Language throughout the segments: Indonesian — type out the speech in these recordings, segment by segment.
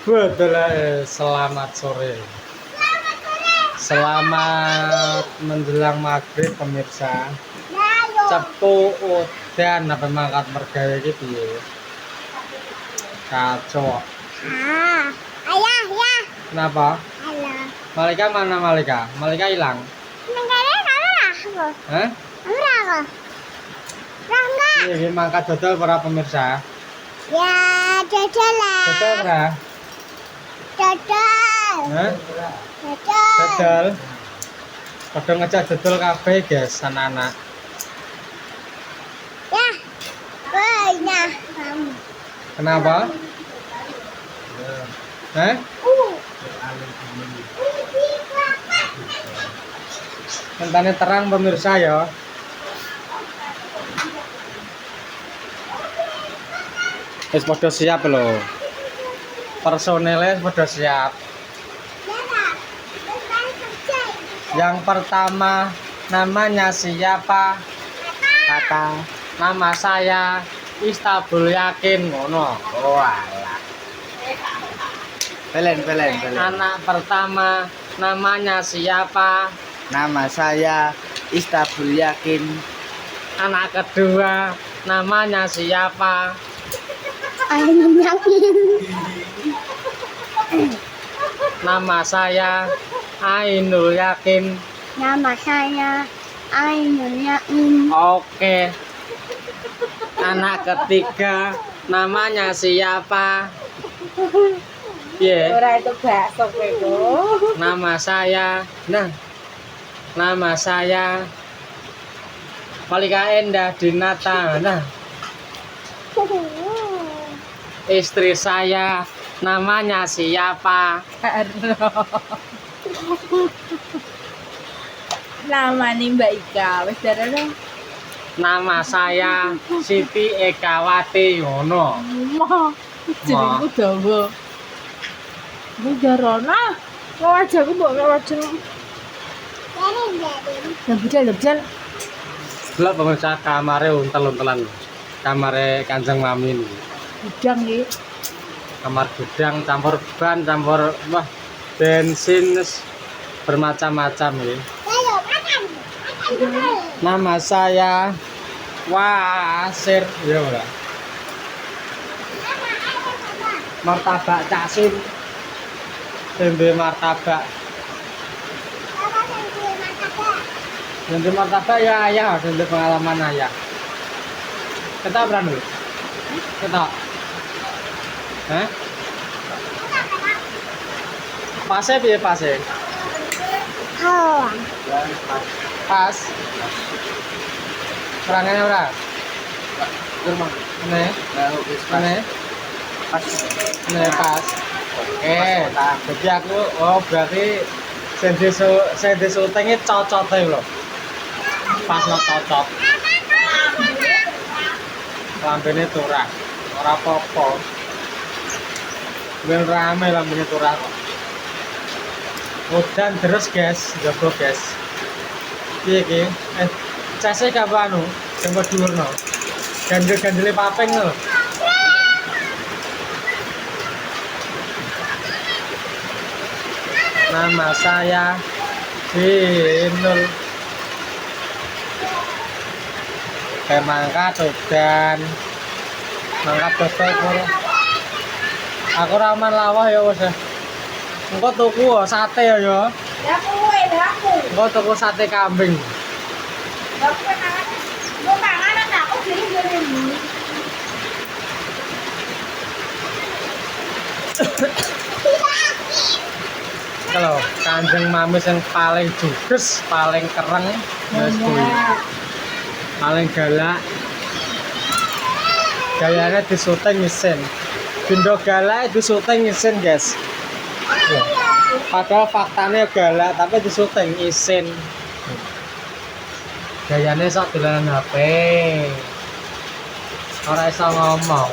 Betul, selamat sore. Selamat menjelang maghrib pemirsa. Cepu udan apa mangkat mergawe iki piye? Kacau. Ayah, ya. Kenapa? Halo. Malika mana Malika? Malika hilang. Negara kamera. Hah? Kamera apa? Rangga. Ini mangkat dodol para pemirsa. Ya, dodol lah. Dodol ora? Dodol. Hah? Dodol. Dodol. Padha ngejak dodol kabeh, guys, anak-anak. Ya. Banyak kamu. Kenapa? Hah? Mentane terang pemirsa ya. Wis padha siap lho. Personelnya padha siap. Yang pertama, namanya siapa? Kata nama saya Istanbul Yakin ngono. Oh alah. Belen. Anak pertama namanya siapa? Nama saya Istanbul Yakin. Anak kedua namanya siapa? Ainul Yakin. Nama saya Ainul Yakin. Nama saya Ainul Yakin. Oke. Anak ketiga namanya siapa? Ora itu bakso kowe. Nama saya. Nah. Nama saya Malika Endah Dinata. Nah, istri saya namanya siapa? Namane Mbak Ika, wis darane. Nama saya Siti Ekawati ngono. Mah, jenengku dawa. Bu jarona, wajahku mbok wajah. Lebel. Delok pemirsa kamare untel-untelan. Kamare Kanjeng Mami ini. Udang iki. Kamar gudang campur ban, campur bensin bermacam-macam ini. Nama saya Wasir, ya ora. Martabak Casim. Tembe martabak. Tembe martabak ya ayah, tembe pengalaman ayah. Ketok berapa dulu? Ketok. Hah? Pase piye pase? Oh. Pas. Orangnya ora? Rumah. Ini. Ini. Pas. Ini pas. Oke. Jadi aku berarti sing syutingnya cocok lho. Pas lo cocok. Lambene turah. Ora apa-apa. Ben rame lambene turah kok. Udan terus guys, jogo guys. Piye iki? Case kapan anu? Sing dhuwurno. Gandel-gandele papeng lho. Nama saya Dinul. Kayak mangkat udan. Mangkat dodol. Aku raman lawah ya wis. Engko tuku sate ya. Ya kowe, aku. Engko tuku sate kambing. Lah kowe panganan aku dhewe. Kalau Kanjeng Mami yang paling judes, paling kereng, paling galak. Gayanya di syuting isin. Bindo galak di syuting isin, guys. Ya. Padahal faktanya galak, tapi di syuting isin. Gayanya sok dolanan HP. Ora iso ngomong.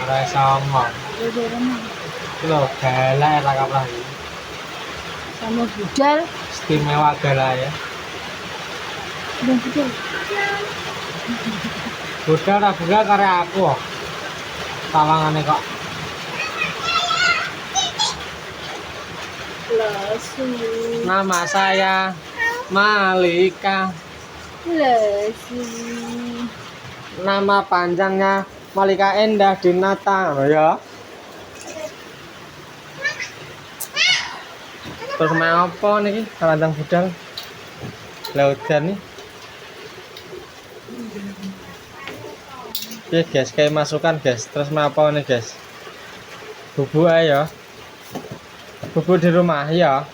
Ora iso ngomong. Lho, galak ra kaprah iki. Sama budal. Istimewa galak ya. Dan budal. Budal ra budal karo aku. Pawangane kok. Lesu. Nama saya Malika. Lesu. Nama panjangnya Malika Endah Dinata. Oh, ya. Terus main apa nih? Kelandang budal. Lautan nih. Oke guys, kayak masukan guys. Terus main apa nih guys? Bubuk aja. Bubuk di rumah ya.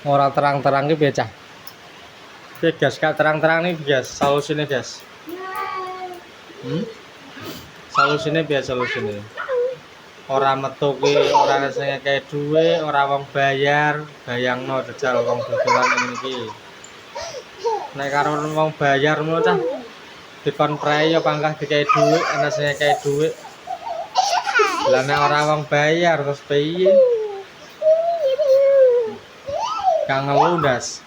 Orang terang-terang ini becah. Oke guys, gak terang-terang nih guys. Solusinya guys. Solusinya biasa solusinya. Orang metu ki, orang rasanya kayak duit, orang wong bayar, bayangno jajal wong dodolan ngene iki. Nek karo wong bayar ngono ta. Dikon prei ya pangkah dikai duit, rasanya kayak duit. Lah nek ora wong bayar terus piye? Kang ngelundas.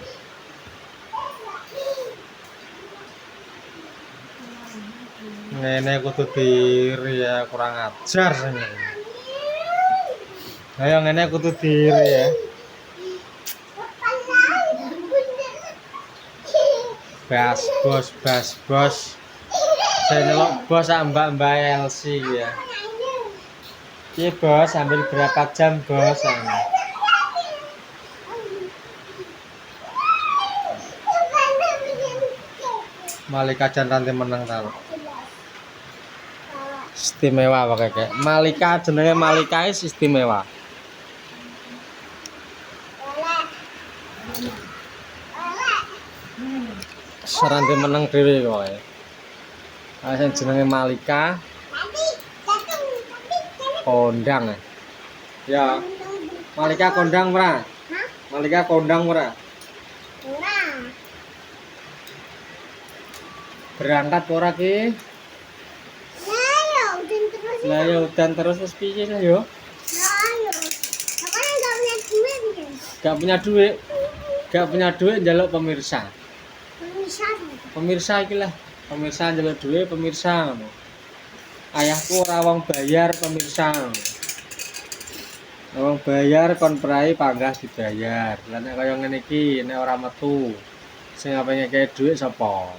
Ngene kudu diri ya, kurang ajar sini. Ayo ngene kudu diri ya. Bas bos. Saya nelok bos mbak Elsie ya. Iya bos, ambil berapa jam bos? Malika jan ranti menang tau. Istimewa pakai kayak Malika, jenenge Malika istimewa. Seranti menang dhewe kok. Sing jenenge Malika kondang. Ya. Malika kondang ora? Malika kondang ora? Berangkat ora ki? Lah ya udan terus wis piye lah yo? Gak punya duit. Gak punya duit njaluk pemirsa. Pemirsa iki lah. Pemirsa njaluk duit pemirsa ngono. Ayahku ora wong bayar pemirsa. Wong bayar kon prai panggah dibayar. Lah nek kaya ngene iki nek ora metu sing apenge kayak duit sapa?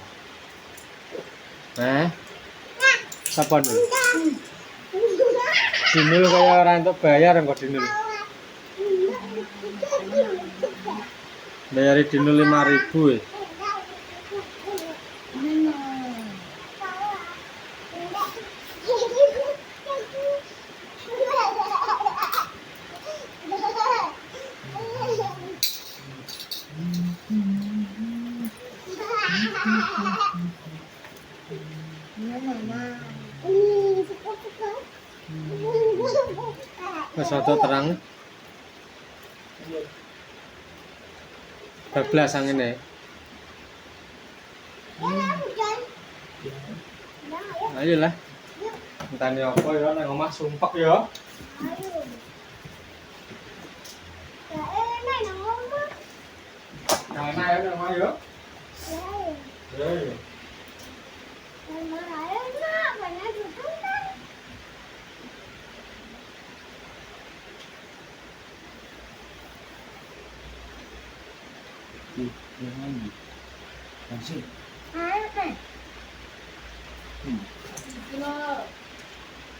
Sapa nih? Dinul kaya ora entuk bayar engko dinul. Bayari dinul 5.000 ya. Wes rada terang. Bablas angene. Ayo lah. Entane apa ya nang omah sumpek ya. Nah, ayo nang omah ya. Ya. Masih.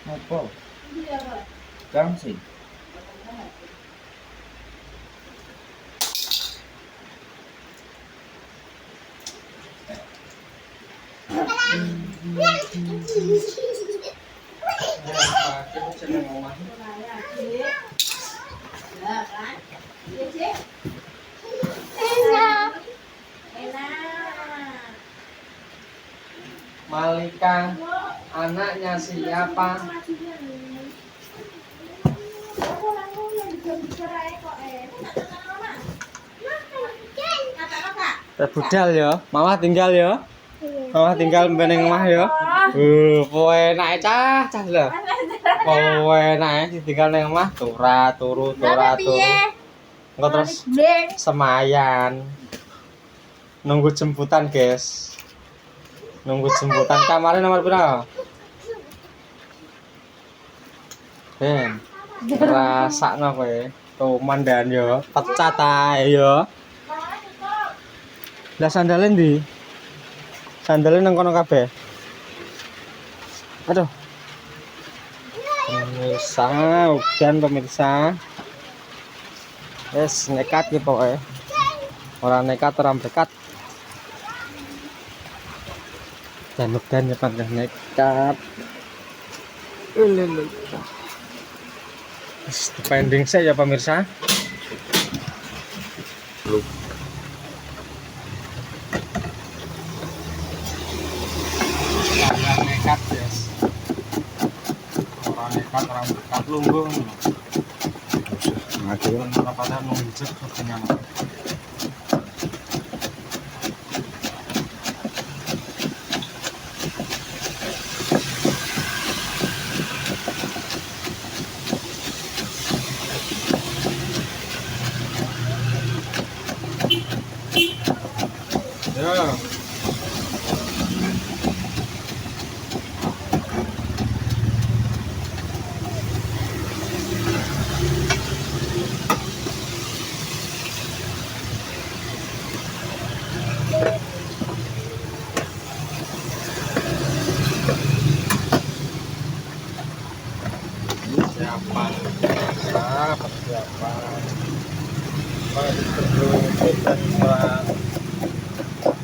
Apa? Langsing. Malika, anaknya siapa? Budal ya, mama tinggal ya. Mama tinggal beneng omah ya. Kowe enak cah lho. Kowe enak tinggal nang omah turu. Engko terus semayan. Nunggu jemputan, guys. Nunggu jemputan kamarnya nomor berapa? Ben, rasakno kowe. Toman dan yo, pecat ae yo. Lah sandale ndi? Sandale nang kono kabeh. Aduh. Pemirsa, udan pemirsa. Wes nekat iki pokoke. Ora nekat ora berkat. Dan udan ya pada nekat. Ulele. Depending saya ya pemirsa. Orang nekat yes. Orang nekat orang berkat lungguh. Ngajuan pada nunjuk kenyang. Ya. Persiapan, persiapan. Perlu kita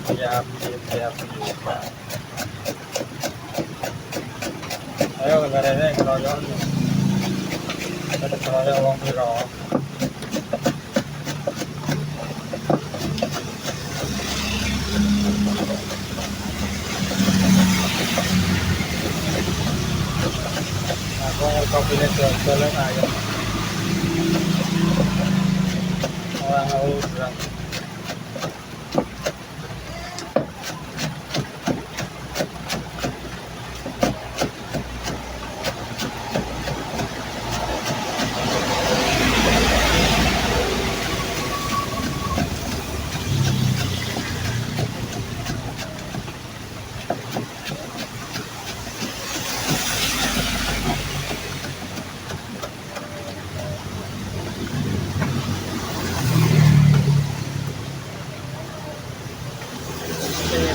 siap. Ayo negaranya keroyokan. Kita keroyok wong piro. Aku kopinya jual-jualan ayo. Orang mau berang.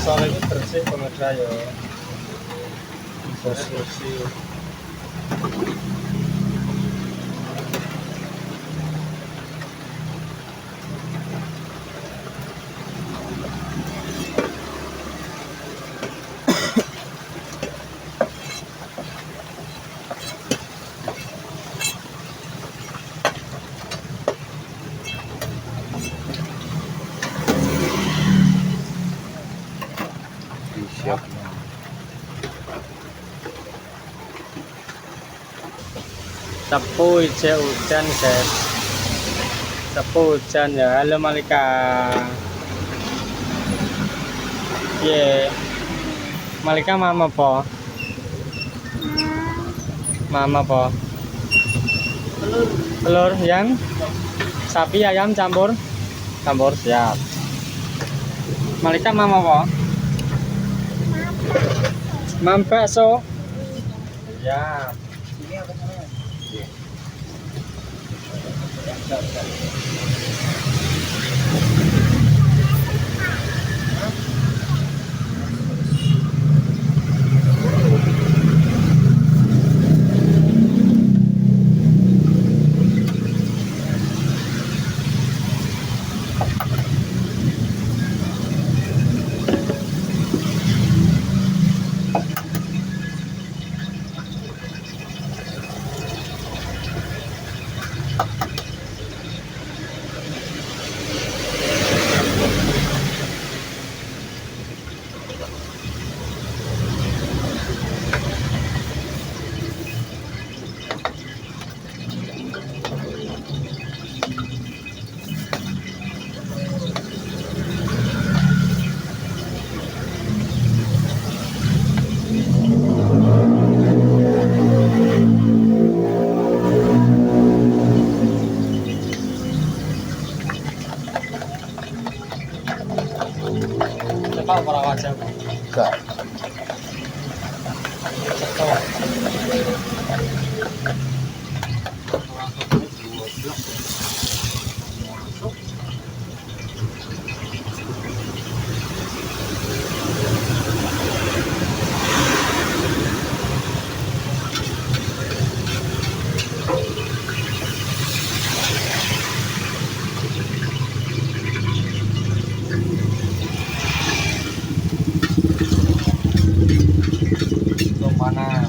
Sore ini bersih pemirsa ya, bersih. Siap. Sapu hijau hujan guys, sapu hujan ya. Halo Malika. Malika mama po. Mama po. Telur yang sapi ayam campur siap. Malika mama po. Mam bakso. Ya. Coba para wajah. Enggak. Belum panas.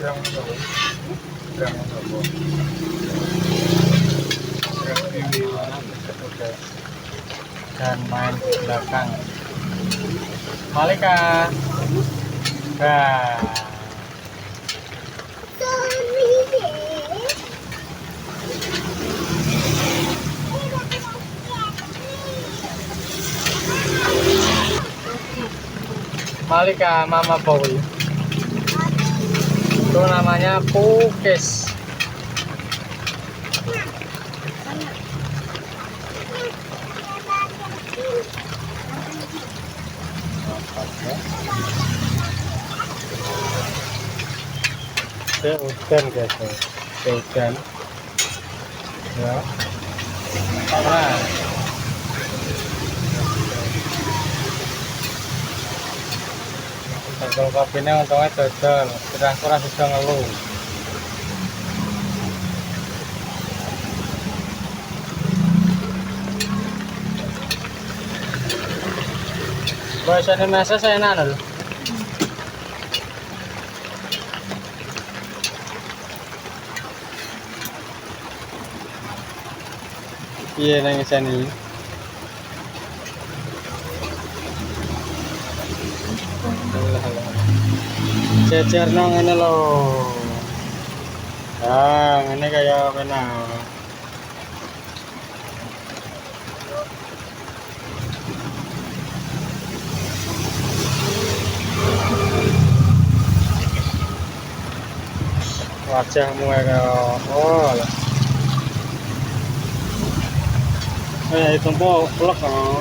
Kurang tahu. Kurang tahu. Kurang pilih mana? Oke. Dan main di belakang. Malika. Nah. Malika, Mama Bowie. Itu namanya pukis. Hujan guys, hujan. Ya. Nah. Kalau kopinya untungnya dodol, kurang-kurang sudah ngeluh. Biasanya masa saya enak loh. Iya nangis ini. Cecer nang ini loh. Ah, ini kayak mana? Wajahmu kayak oh lah. Itu po plek oh.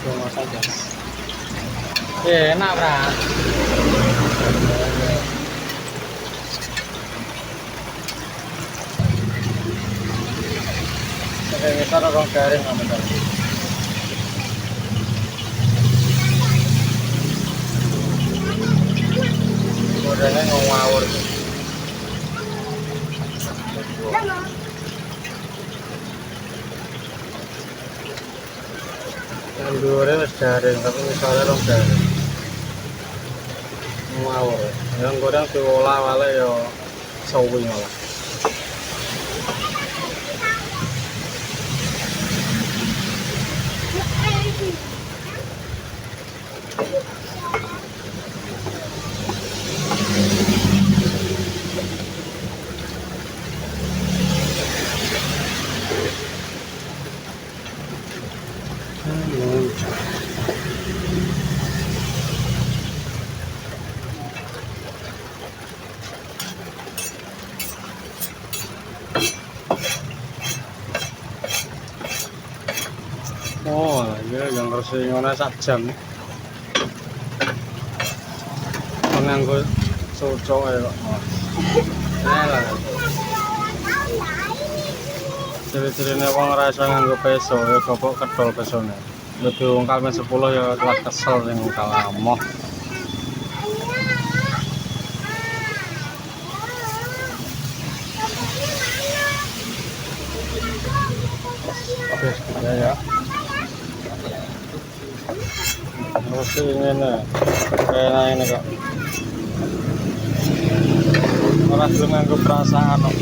Masak guys. Enak, Pra. Oke, kita rokok garing sama tadi. Gorengnya ngawur. Yang dure wis garing, tapi misalnya rong garing. Ngawur. Yang goreng diolah wale ya sawi malah. Oh, iya yang resik ngono sak jam. Nganggo cocok ae kok. Alah. Ciri-cirine wong ora iso nganggo peso ya gopok kedol pesone. Lebih ungkal men 10 ya telah kesel sing ungkal amoh. Oke, ya. Terus ini kayak ini kok. Orang belum nganggo perasaan kok.